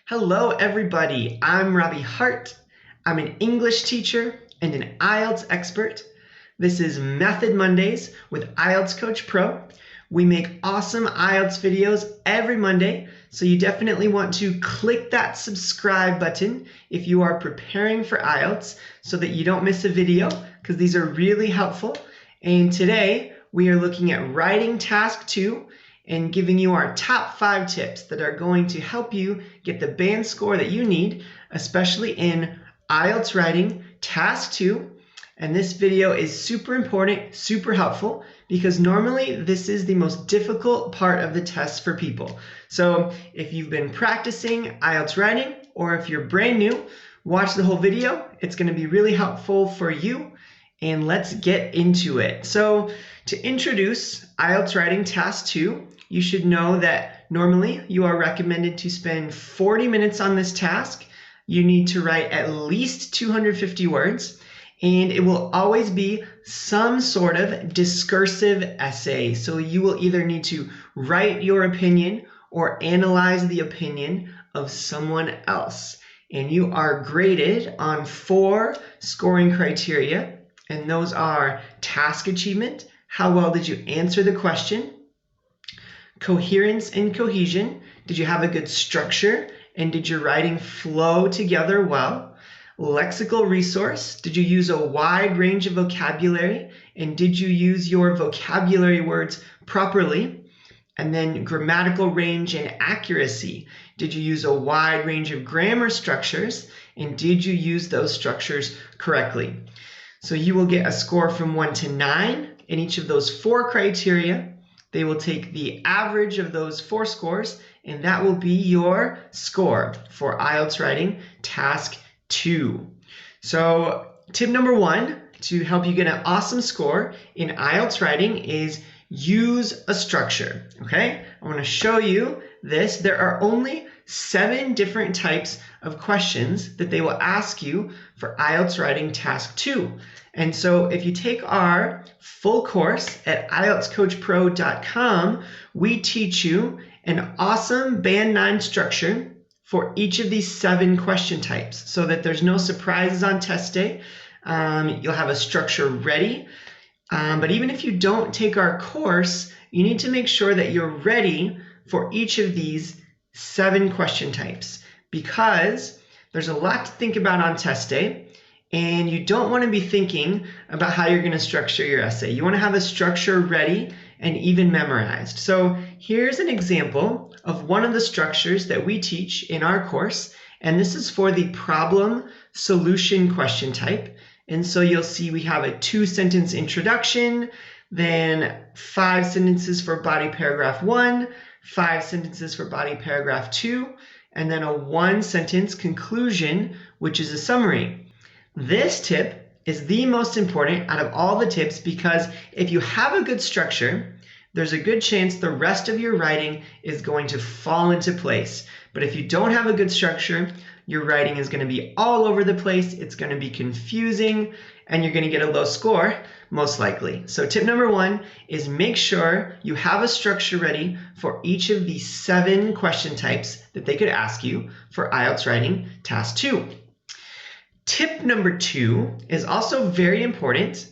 Hello everybody, I'm Robbie Hart. I'm an English teacher and an IELTS expert. This is Method Mondays with IELTS Coach Pro. We make awesome IELTS videos every Monday, so you definitely want to click that subscribe button if you are preparing for IELTS so that you don't miss a video, because these are really helpful. And today we are looking at Writing Task 2 and giving you our top 5 tips that are going to help you get the band score that you need, especially in IELTS Writing Task 2. And this video is super important, super helpful, because normally this is the most difficult part of the test for people. So if you've been practicing IELTS writing, or if you're brand new, watch the whole video. It's going to be really helpful for you. And let's get into it. So to introduce IELTS Writing Task 2, you should know that normally you are recommended to spend 40 minutes on this task. You need to write at least 250 words, and it will always be some sort of discursive essay. So you will either need to write your opinion or analyze the opinion of someone else. And you are graded on 4 scoring criteria, and those are task achievement, how well did you answer the question, coherence and cohesion, did you have a good structure and did your writing flow together well, lexical resource, did you use a wide range of vocabulary and did you use your vocabulary words properly, and then grammatical range and accuracy, did you use a wide range of grammar structures and did you use those structures correctly. So you will get a score from 1 to 9 in each of those 4 criteria. They will take the average of those 4 scores, and that will be your score for IELTS Writing Task 2. So tip number 1 to help you get an awesome score in IELTS Writing is use a structure, okay? I want to show you this. There are only 7 different types of questions that they will ask you for IELTS Writing Task 2. And so if you take our full course at IELTSCoachPro.com, we teach you an awesome Band 9 structure for each of these 7 question types so that there's no surprises on test day. You'll have a structure ready. But even if you don't take our course, you need to make sure that you're ready for each of these 7 question types, because there's a lot to think about on test day. And you don't want to be thinking about how you're going to structure your essay. You want to have a structure ready and even memorized. So here's an example of one of the structures that we teach in our course. And this is for the problem solution question type. And so you'll see we have a 2-sentence introduction, then 5 sentences for body paragraph 1, 5 sentences for body paragraph 2, and then a 1-sentence conclusion, which is a summary. This tip is the most important out of all the tips, because if you have a good structure, there's a good chance the rest of your writing is going to fall into place. But if you don't have a good structure, your writing is going to be all over the place, it's going to be confusing, and you're going to get a low score, most likely. So tip number 1 is make sure you have a structure ready for each of these 7 question types that they could ask you for IELTS Writing Task 2. Tip number 2 is also very important.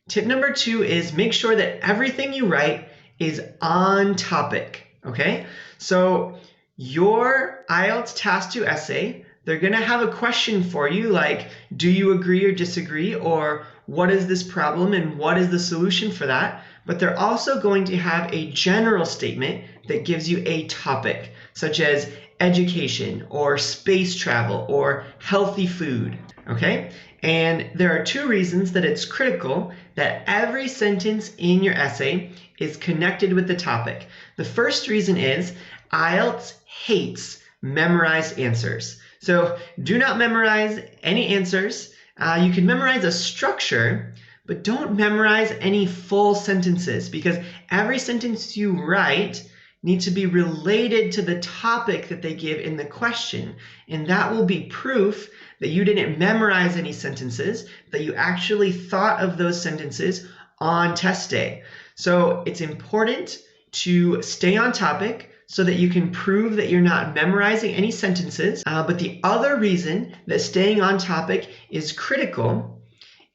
Tip number 2 is make sure that everything you write is on topic, okay? So your IELTS Task 2 essay, they're going to have a question for you like, do you agree or disagree? Or what is this problem and what is the solution for that? But they're also going to have a general statement that gives you a topic, such as education or space travel or healthy food, okay? And there are 2 reasons that it's critical that every sentence in your essay is connected with the topic. The first reason is IELTS hates memorized answers. So do not memorize any answers. You can memorize a structure, but don't memorize any full sentences, because every sentence you write need to be related to the topic that they give in the question. And that will be proof that you didn't memorize any sentences, that you actually thought of those sentences on test day. So it's important to stay on topic. so that you can prove that you're not memorizing any sentences. But the other reason that staying on topic is critical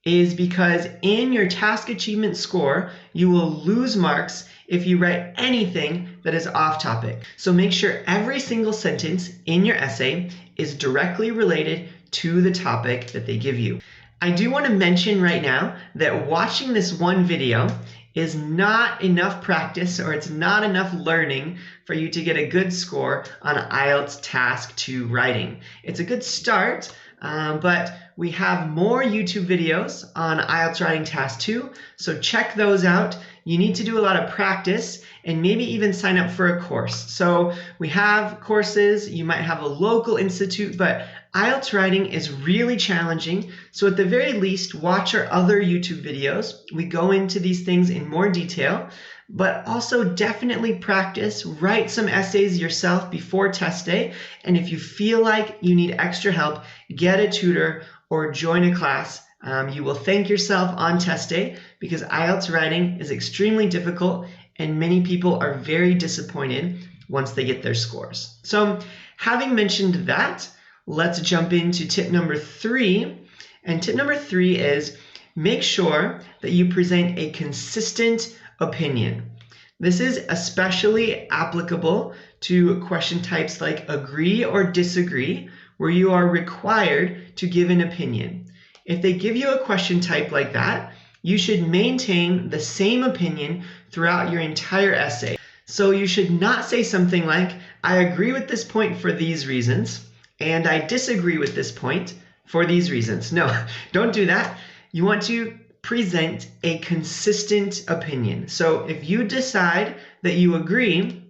is because in your task achievement score, you will lose marks if you write anything that is off topic. So make sure every single sentence in your essay is directly related to the topic that they give you. I do want to mention right now that watching this one video is not enough practice, or it's not enough learning for you to get a good score on IELTS Task 2 writing. It's a good start, but we have more YouTube videos on IELTS Writing Task 2, so check those out. You need to do a lot of practice and maybe even sign up for a course. So we have courses, you might have a local institute, but IELTS writing is really challenging. So at the very least, watch our other YouTube videos. We go into these things in more detail, but also definitely practice, write some essays yourself before test day. And if you feel like you need extra help, get a tutor or join a class. You will thank yourself on test day because IELTS writing is extremely difficult and many people are very disappointed once they get their scores. So having mentioned that, let's jump into tip number 3. And tip number 3 is make sure that you present a consistent opinion. This is especially applicable to question types like agree or disagree, where you are required to give an opinion. If they give you a question type like that, you should maintain the same opinion throughout your entire essay. So you should not say something like, I agree with this point for these reasons, and I disagree with this point for these reasons. No, don't do that. You want to present a consistent opinion. So if you decide that you agree,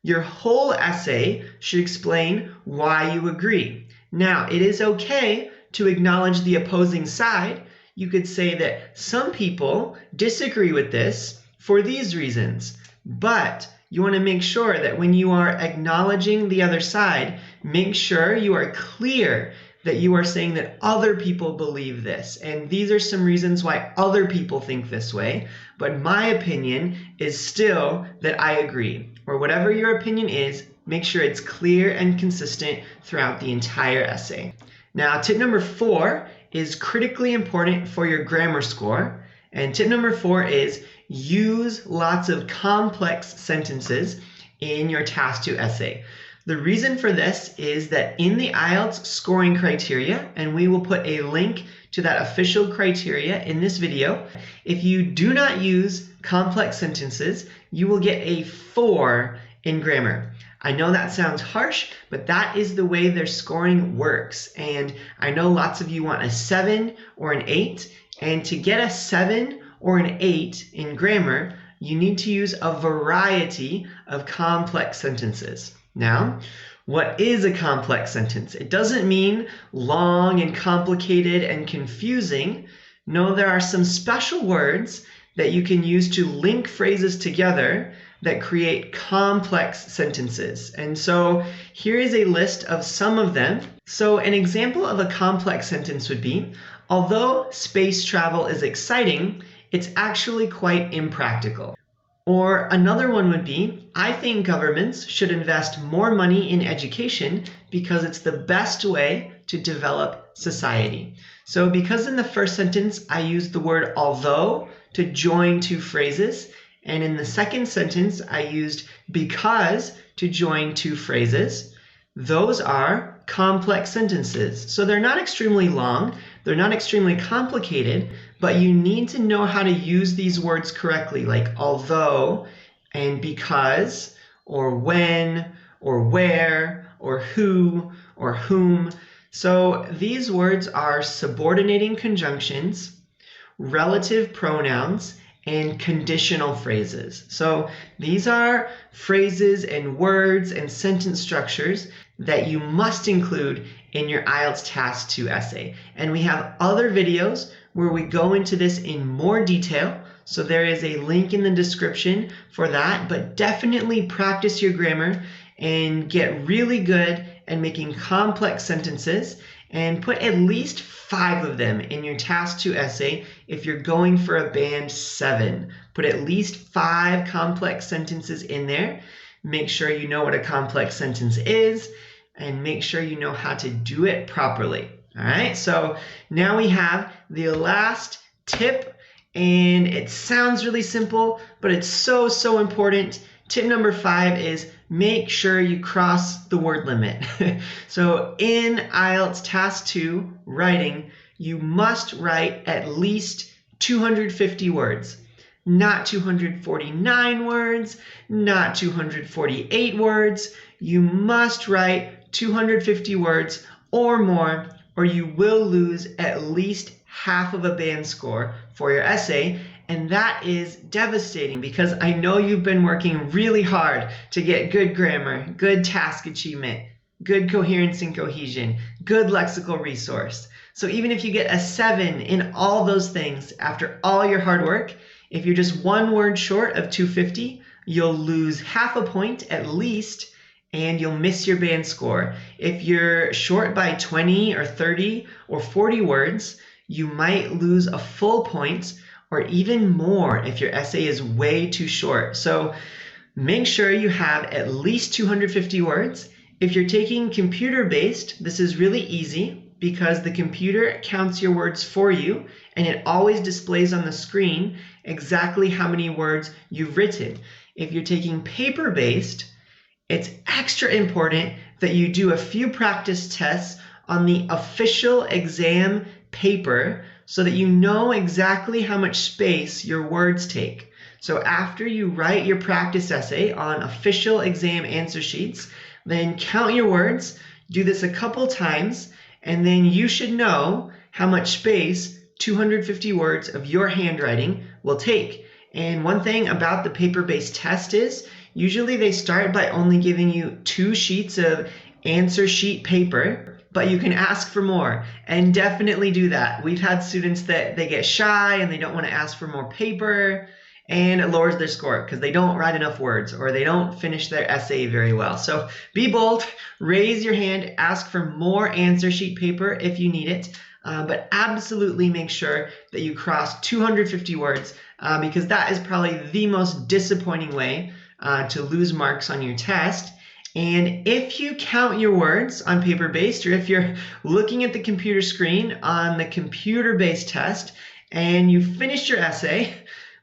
your whole essay should explain why you agree. Now, it is okay to acknowledge the opposing side. You could say that some people disagree with this for these reasons, but you want to make sure that when you are acknowledging the other side, make sure you are clear that you are saying that other people believe this, and these are some reasons why other people think this way, but my opinion is still that I agree. Or whatever your opinion is, make sure it's clear and consistent throughout the entire essay. Now, tip number 4 is critically important for your grammar score. And tip number 4 is use lots of complex sentences in your Task 2 essay. The reason for this is that in the IELTS scoring criteria, and we will put a link to that official criteria in this video, if you do not use complex sentences, you will get a 4 in grammar. I know that sounds harsh, but that is the way their scoring works. And I know lots of you want a 7 or an 8, and to get a 7 or an 8 in grammar, you need to use a variety of complex sentences. Now, what is a complex sentence? It doesn't mean long and complicated and confusing. No, there are some special words that you can use to link phrases together that create complex sentences. And so here is a list of some of them. So an example of a complex sentence would be, although space travel is exciting, it's actually quite impractical. Or another one would be, I think governments should invest more money in education because it's the best way to develop society. So because in the first sentence I used the word although to join two phrases, and in the second sentence I used because to join two phrases, those are complex sentences. So they're not extremely long, they're not extremely complicated, but you need to know how to use these words correctly, like although and because, or when, or where, or who, or whom. So these words are subordinating conjunctions, relative pronouns, and conditional phrases. So these are phrases and words and sentence structures that you must include in your IELTS Task 2 essay. And we have other videos where we go into this in more detail. So there is a link in the description for that, but definitely practice your grammar and get really good at making complex sentences, and put at least 5 of them in your Task 2 essay if you're going for a band 7. Put at least 5 complex sentences in there. make sure you know what a complex sentence is, and make sure you know how to do it properly. All right, so now we have the last tip, and it sounds really simple, but it's so important. Tip number 5 is make sure you cross the word limit. So in IELTS Task 2, writing, you must write at least 250 words. Not 249 words, not 248 words. You must write 250 words or more, or you will lose at least half of a band score for your essay. And that is devastating because I know you've been working really hard to get good grammar, good task achievement, good coherence and cohesion, good lexical resource. So even if you get a 7 in all those things after all your hard work, if you're just 1 word short of 250, you'll lose half a point at least, and you'll miss your band score. If you're short by 20 or 30 or 40 words, you might lose a full point or even more if your essay is way too short. So make sure you have at least 250 words. If you're taking computer-based, this is really easy because the computer counts your words for you and it always displays on the screen exactly how many words you've written. If you're taking paper-based, it's extra important that you do a few practice tests on the official exam paper so that you know exactly how much space your words take. So after you write your practice essay on official exam answer sheets, then count your words, do this a couple times, and then you should know how much space 250 words of your handwriting will take. And one thing about the paper-based test is usually they start by only giving you 2 sheets of answer sheet paper, but you can ask for more, and definitely do that. We've had students that they get shy and they don't want to ask for more paper, and it lowers their score because they don't write enough words or they don't finish their essay very well. So be bold, raise your hand, ask for more answer sheet paper if you need it, but absolutely make sure that you cross 250 words because that is probably the most disappointing way to lose marks on your test. And if you count your words on paper-based, or if you're looking at the computer screen on the computer-based test and you finished your essay,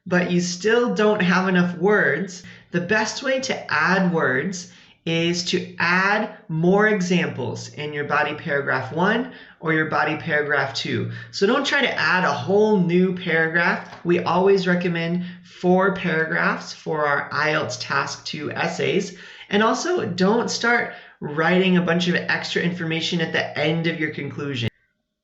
but you still don't have enough words, the best way to add words is to add more examples in your body paragraph 1 or your body paragraph 2. So don't try to add a whole new paragraph. We always recommend 4 paragraphs for our IELTS Task 2 essays. And also, don't start writing a bunch of extra information at the end of your conclusion,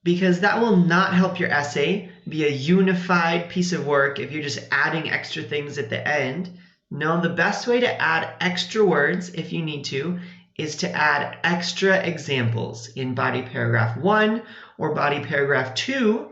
because that will not help your essay be a unified piece of work if you're just adding extra things at the end. No, the best way to add extra words, if you need to, is to add extra examples in body paragraph 1 or body paragraph 2.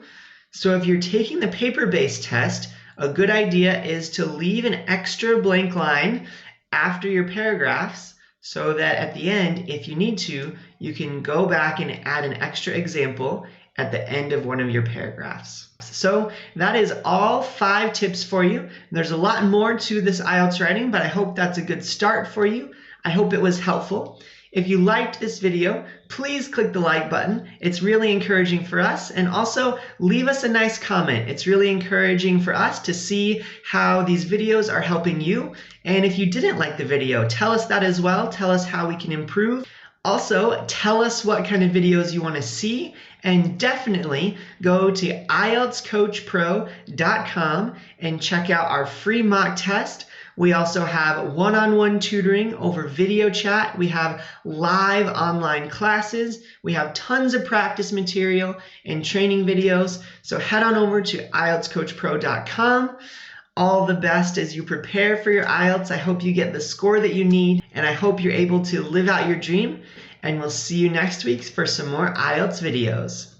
So if you're taking the paper-based test, a good idea is to leave an extra blank line after your paragraphs so that at the end, if you need to, you can go back and add an extra example at the end of one of your paragraphs. So that is all 5 tips for you. There's a lot more to this IELTS writing, but I hope that's a good start for you. I hope it was helpful. If you liked this video, please click the like button. It's really encouraging for us. And also leave us a nice comment. It's really encouraging for us to see how these videos are helping you. And if you didn't like the video, tell us that as well. Tell us how we can improve. Also, tell us what kind of videos you want to see, and definitely go to IELTSCoachPro.com and check out our free mock test. We also have one-on-one tutoring over video chat. We have live online classes. We have tons of practice material and training videos. So head on over to IELTSCoachPro.com. All the best as you prepare for your IELTS. I hope you get the score that you need, and I hope you're able to live out your dream. And we'll see you next week for some more IELTS videos.